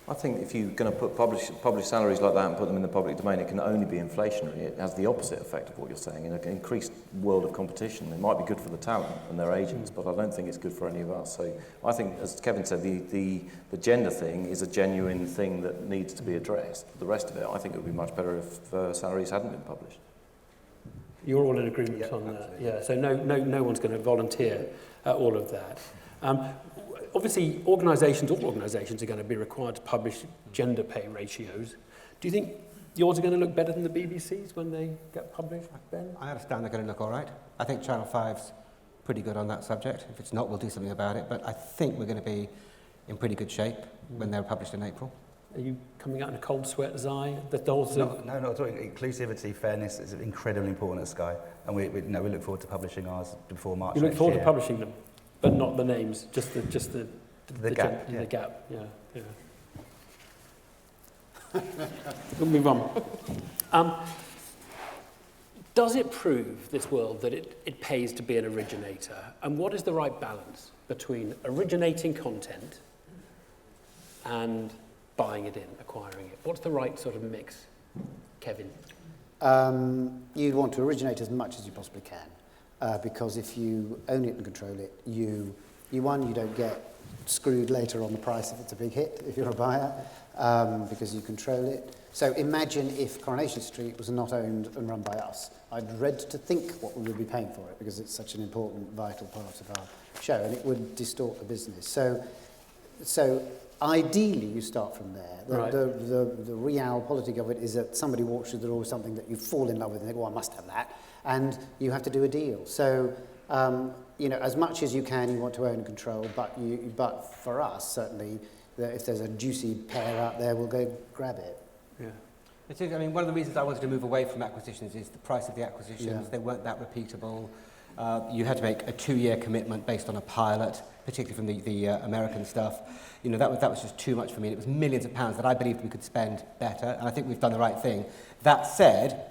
I think if you're going to publish salaries like that and put them in the public domain, it can only be inflationary. It has the opposite effect of what you're saying. In an increased world of competition, it might be good for the talent and their agents, but I don't think it's good for any of us. So I think, as Kevin said, the gender thing is a genuine thing that needs to be addressed. The rest of it, I think it would be much better if salaries hadn't been published. You're all in agreement on that. Yeah, so no one's going to volunteer all of that. Obviously, all organisations are going to be required to publish gender pay ratios. Do you think yours are going to look better than the BBC's when they get published, Ben? I understand they're going to look all right. I think Channel 5's pretty good on that subject. If it's not, we'll do something about it. But I think we're going to be in pretty good shape when they're published in April. Are you coming out in a cold sweat, Zai? No, not at all. Inclusivity, fairness is incredibly important at Sky, and we look forward to publishing ours before March. You look forward to publishing them, but not the names, just the gap. The gap. Yeah. We'll move on. Does it prove this world that it pays to be an originator? And what is the right balance between originating content and buying it in, acquiring it? What's the right sort of mix, Kevin? You'd want to originate as much as you possibly can, because if you own it and control it, you don't get screwed later on the price if it's a big hit, if you're a buyer, because you control it. So imagine if Coronation Street was not owned and run by us. I dread to think what we would be paying for it, because it's such an important, vital part of our show, and it would distort the business. So ideally, you start from there. The realpolitik of it is that somebody walks through the door with something that you fall in love with and think, well, I must have that, and you have to do a deal. So, as much as you can, you want to own and control, but for us, certainly, if there's a juicy pair out there, we'll go grab it. Yeah. It is, one of the reasons I wanted to move away from acquisitions is the price of the acquisitions. Yeah. They weren't that repeatable. You had to make a 2-year commitment based on a pilot, particularly from the American stuff. That was just too much for me. And it was millions of pounds that I believed we could spend better, and I think we've done the right thing. That said,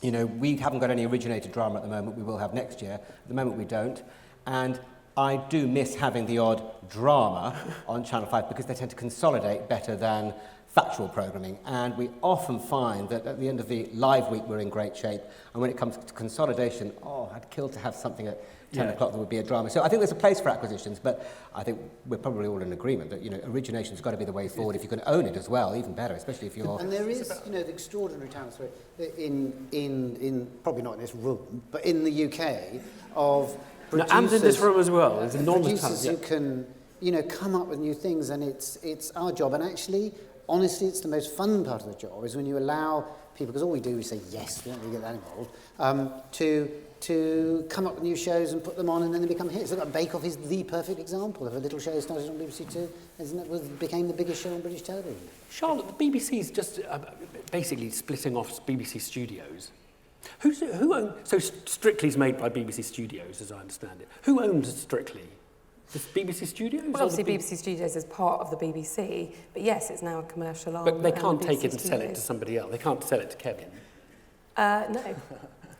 we haven't got any originated drama at the moment. We will have next year. At the moment, we don't. And I do miss having the odd drama on Channel 5 because they tend to consolidate better than factual programming, and we often find that at the end of the live week we're in great shape, and when it comes to consolidation, I'd kill to have something at 10 o'clock that would be a drama. So I think there's a place for acquisitions, but I think we're probably all in agreement that origination's got to be the way forward. If you can own it as well, even better, especially if you're... And there is, the extraordinary talent in probably not in this room, but in the UK, of producers... and in this room as well, there's enormous talent. Producers who can, come up with new things, and it's our job, and actually... Honestly, it's the most fun part of the job is when you allow people, because all we do is say yes, we don't really get that involved, to come up with new shows and put them on, and then they become hits. Bake Off is the perfect example of a little show that started on BBC Two, became the biggest show on British television. Charlotte, the BBC's just basically splitting off BBC Studios. Who owns... So Strictly's made by BBC Studios, as I understand it. Who owns Strictly? The BBC Studios? Well, obviously BBC Studios is part of the BBC, but yes, it's now a commercial arm. But they can't BBC take it and Studios. sell it to somebody else. They can't sell it to Kevin. No.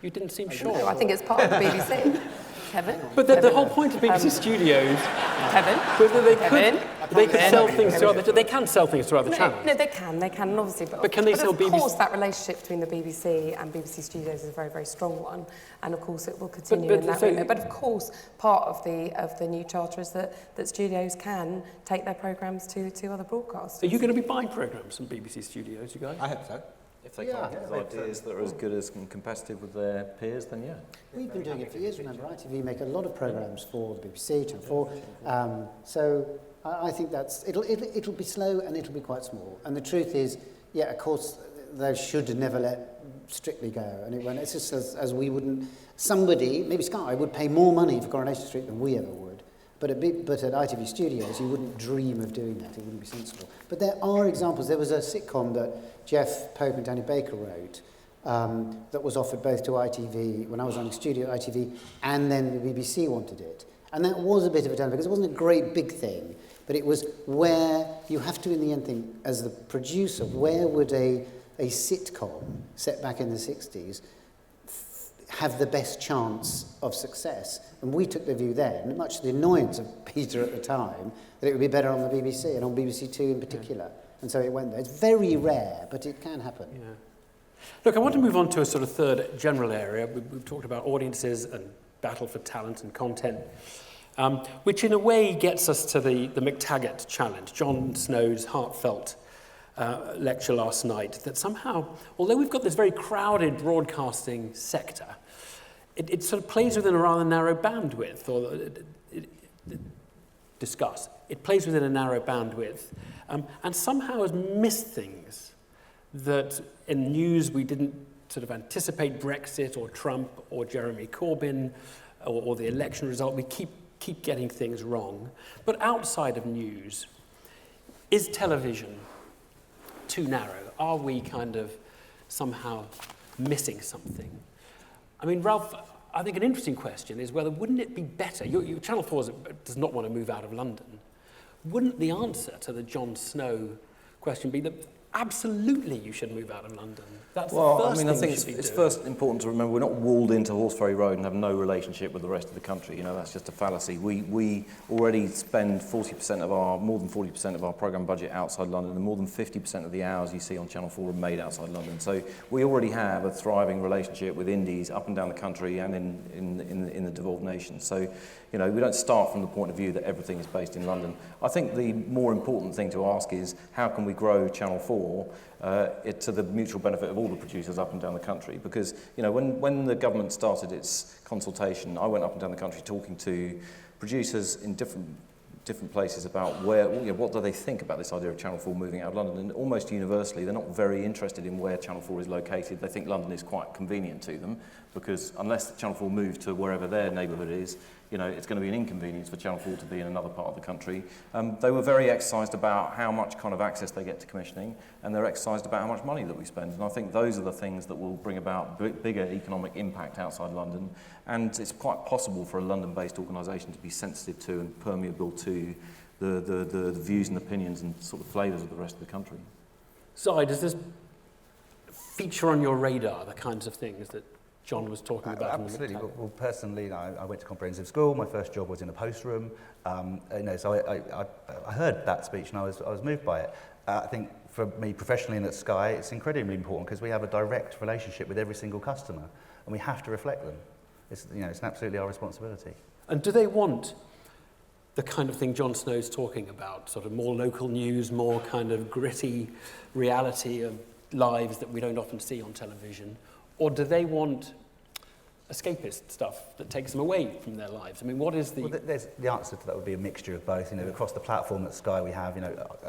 You didn't seem sure. No, I think it's part of the BBC. Kevin? But the whole point of BBC Studios... Kevin? Whether they Kevin? could... They can sell things throughout they can sell things throughout the channel. No, they can, and obviously, But can they sell of BBC? course, that relationship between the BBC and BBC Studios is a very, very strong one, and of course, it will continue in that remit. But of course, part of the new charter is that studios can take their programmes to other broadcasters. Are you going to be buying programmes from BBC Studios, you guys? I hope so. If they can't get ideas that are as good as and competitive with their peers, then yeah. We've been doing it for years, remember, ITV make a lot of programmes for the BBC, Channel 4, so I think it'll be slow and it'll be quite small. And the truth is, yeah, of course, they should never let Strictly go. And it's just as we wouldn't, somebody, maybe Sky, would pay more money for Coronation Street than we ever would. But at ITV Studios, you wouldn't dream of doing that. It wouldn't be sensible. But there are examples. There was a sitcom that Jeff Pope and Danny Baker wrote that was offered both to ITV, when I was running studio at ITV, and then the BBC wanted it. And that was a bit of a down because it wasn't a great big thing, but it was where you have to, in the end, think, as the producer, where would a sitcom set back in the 60s have the best chance of success? And we took the view then, much to the annoyance of Peter at the time, that it would be better on the BBC, and on BBC Two in particular. And so it went there. It's very rare, but it can happen. Yeah. Look, I want to move on to a sort of third general area. We've talked about audiences and battle for talent and content, which in a way gets us to the McTaggart challenge, Jon Snow's heartfelt lecture last night, that somehow, although we've got this very crowded broadcasting sector, it sort of plays within a rather narrow bandwidth, it plays within a narrow bandwidth, and somehow has missed things that in news we didn't sort of anticipate Brexit or Trump or Jeremy Corbyn or the election result. We keep getting things wrong. But outside of news, is television too narrow? Are we kind of somehow missing something? I mean, Ralph, I think an interesting question is whether wouldn't it be better, your Channel 4 does not want to move out of London, wouldn't the answer to the Jon Snow question be that absolutely you should move out of London? That's the first thing I think you should be it's doing. first important to remember we're not walled into Horseferry Road and have no relationship with the rest of the country. You know, that's just a fallacy. We already spend more than 40% of our programme budget outside London, and more than 50% of the hours you see on Channel 4 are made outside London. So we already have a thriving relationship with indies up and down the country and in the devolved nations. So, you know, we don't start from the point of view that everything is based in London. I think the more important thing to ask is how can we grow Channel 4 to the mutual benefit of all the producers up and down the country? Because, you know, when the government started its consultation, I went up and down the country talking to producers in different places about what do they think about this idea of Channel 4 moving out of London, and almost universally they're not very interested in where Channel 4 is located. They think London is quite convenient to them, because unless Channel 4 move to wherever their neighbourhood is, you know, it's going to be an inconvenience for Channel 4 to be in another part of the country. They were very exercised about how much kind of access they get to commissioning, and they're exercised about how much money that we spend. And I think those are the things that will bring about bigger economic impact outside London. And it's quite possible for a London-based organisation to be sensitive to and permeable to the views and opinions and sort of flavours of the rest of the country. Zai, does this feature on your radar, the kinds of things that John was talking about? Absolutely. Well, personally, I went to comprehensive school. My first job was in a post room. So I heard that speech and I was moved by it. I think for me professionally and at Sky, it's incredibly important because we have a direct relationship with every single customer, and we have to reflect them. It's absolutely our responsibility. And do they want the kind of thing Jon Snow's talking about, sort of more local news, more kind of gritty reality of lives that we don't often see on television? Or do they want escapist stuff that takes them away from their lives? I mean, what is the... Well, the answer to that would be a mixture of both. You know, across the platform at Sky we have,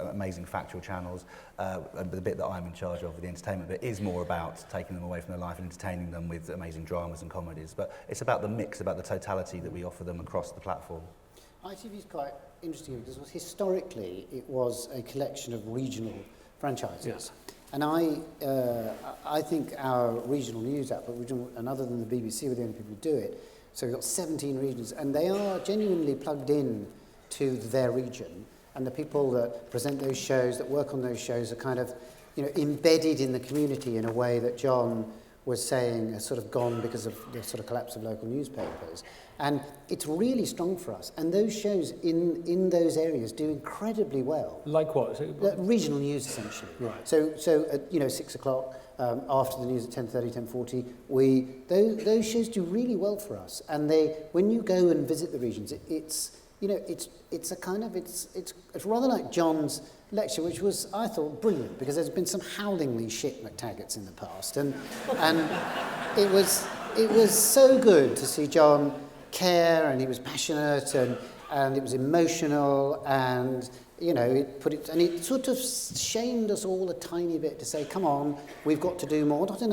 amazing factual channels, and the bit that I'm in charge of, the entertainment bit, is more about taking them away from their life and entertaining them with amazing dramas and comedies. But it's about the mix, about the totality that we offer them across the platform. ITV is quite interesting because historically it was a collection of regional franchises. Yes. And I think our regional news output, and other than the BBC, we're the only people who do it, so we've got 17 regions, and they are genuinely plugged in to their region, and the people that present those shows, that work on those shows, are kind of, embedded in the community in a way that John was saying has sort of gone because of the sort of collapse of local newspapers. And it's really strong for us. And those shows in those areas do incredibly well. Like what? Regional news, essentially. Right. So at 6 o'clock, after the news at 10:30, 10:40, those shows do really well for us. And when you go and visit the regions, it's rather like John's lecture, which was, I thought, brilliant, because there's been some howlingly shit McTaggarts in the past, and it was so good to see John care, and he was passionate, and it was emotional, and it sort of shamed us all a tiny bit to say, come on, we've got to do more, not in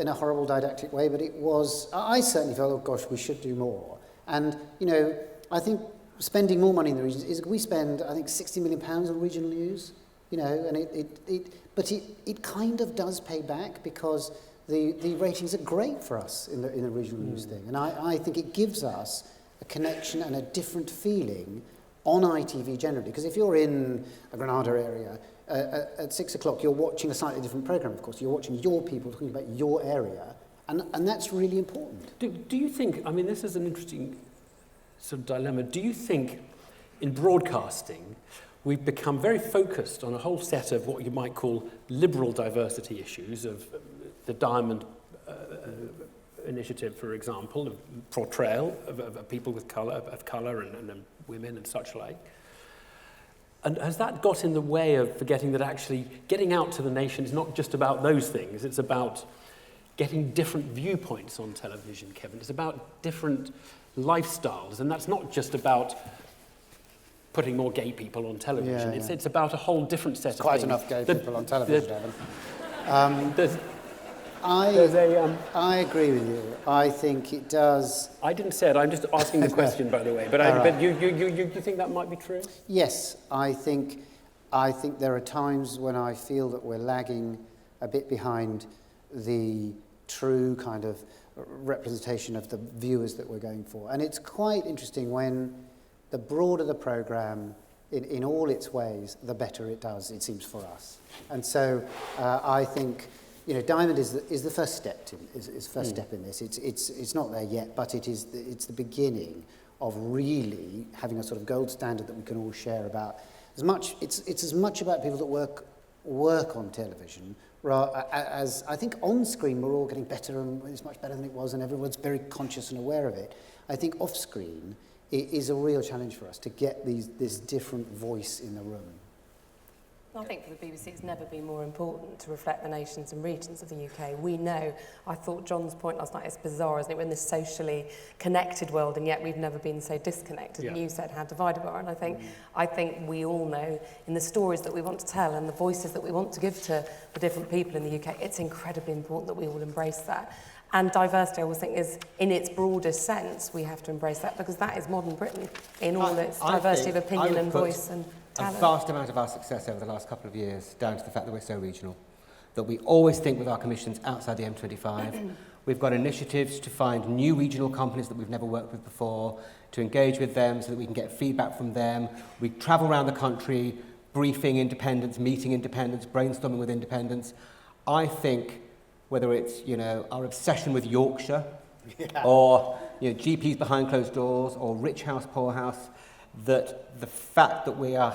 a horrible didactic way, but it was, I certainly felt, oh gosh, we should do more. And I think spending more money in the regions is, we spend, I think, £60 million on regional news, and it kind of does pay back, because the ratings are great for us in the regional news thing. And I think it gives us a connection and a different feeling on ITV generally, because if you're in a Granada area, at 6 o'clock you're watching a slightly different programme, of course. You're watching your people talking about your area, and that's really important. Do you think, I mean, this is an interesting sort of dilemma. Do you think in broadcasting we've become very focused on a whole set of what you might call liberal diversity issues, of the Diamond Initiative, for example, of portrayal of people with colour and women and such like? And has that got in the way of forgetting that actually getting out to the nation is not just about those things, it's about getting different viewpoints on television, Kevin. It's about different lifestyles, and that's not just about putting more gay people on television. Yeah. It's about a whole different set of things. Quite enough gay people on television, Evan. I agree with you. I think it does. I didn't say it. I'm just asking the question, by the way. But but you think that might be true? Yes, I think there are times when I feel that we're lagging a bit behind the true kind of representation of the viewers that we're going for. And it's quite interesting when the broader the programme, in all its ways, the better it does, it seems, for us. And so I think, Diamond is the first step step in this. It's not there yet, but it's the beginning of really having a sort of gold standard that we can all share about. It's as much about people that work on television, as I think on screen we're all getting better, and it's much better than it was, and everyone's very conscious and aware of it. I think off screen it is a real challenge for us to get this different voice in the room. I think for the BBC it's never been more important to reflect the nations and regions of the UK. We know, I thought John's point last night is bizarre, isn't it? We're in this socially connected world, and yet we've never been so disconnected. Yeah. And you said how divided we are, and I think we all know, in the stories that we want to tell and the voices that we want to give to the different people in the UK, it's incredibly important that we all embrace that. And diversity, I always think, is, in its broadest sense, we have to embrace that, because that is modern Britain in all its diversity of opinion and voice and talent. A vast amount of our success over the last couple of years down to the fact that we're so regional, that we always think with our commissions outside the M25. We've got initiatives to find new regional companies that we've never worked with before, to engage with them so that we can get feedback from them. We travel around the country, briefing independents, meeting independents, brainstorming with independents. I think whether it's, our obsession with Yorkshire, or, GPs behind closed doors, or rich house, poor house, that the fact that we are,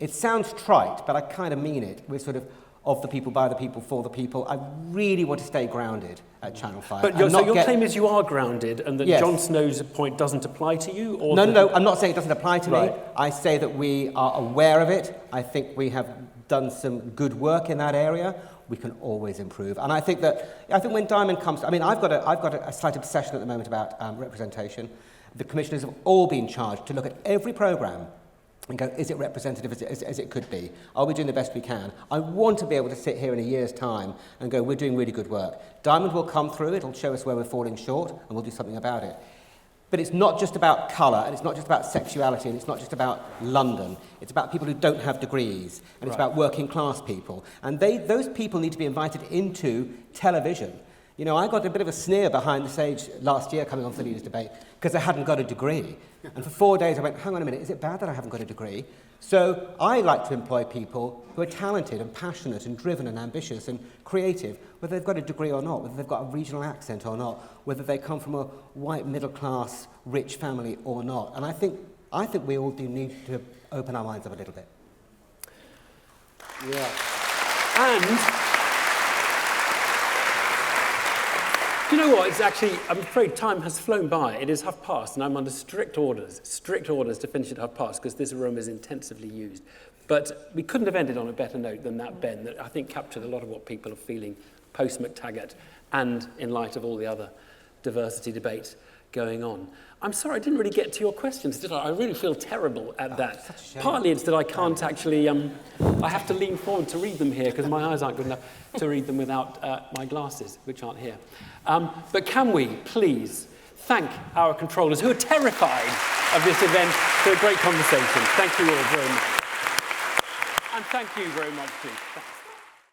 it sounds trite, but I kind of mean it. We're sort of the people, by the people, for the people. I really want to stay grounded at Channel 5. But your claim is you are grounded, and that Yes. Jon Snow's point doesn't apply to you? Or No, I'm not saying it doesn't apply to me. Right. I say that we are aware of it. I think we have done some good work in that area. We can always improve. And I think when Diamond comes, I've got a slight obsession at the moment about representation. The commissioners have all been charged to look at every programme and go, is it representative as it could be? Are we doing the best we can? I want to be able to sit here in a year's time and go, we're doing really good work. Diamond will come through, it'll show us where we're falling short, and we'll do something about it. But it's not just about colour, and it's not just about sexuality, and it's not just about London. It's about people who don't have degrees, and it's about working class people. And those people need to be invited into television. I got a bit of a sneer behind the stage last year coming on for the Leaders' Debate because I hadn't got a degree. And for 4 days I went, hang on a minute, is it bad that I haven't got a degree? So I like to employ people who are talented and passionate and driven and ambitious and creative, whether they've got a degree or not, whether they've got a regional accent or not, whether they come from a white middle-class rich family or not. And I think we all do need to open our minds up a little bit. Yeah. And do you know what? It's actually, I'm afraid time has flown by. It is past, and I'm under strict orders to finish at past, because this room is intensively used. But we couldn't have ended on a better note than that, Ben, that I think captured a lot of what people are feeling post-McTaggart and in light of all the other diversity debates going on. I'm sorry, I didn't really get to your questions, did I? I really feel terrible at that. Such a shame. Partly it's that I can't actually, I have to lean forward to read them here because my eyes aren't good enough to read them without my glasses, which aren't here. But can we please thank our controllers who are terrified of this event for a great conversation. Thank you all very much. And thank you very much too.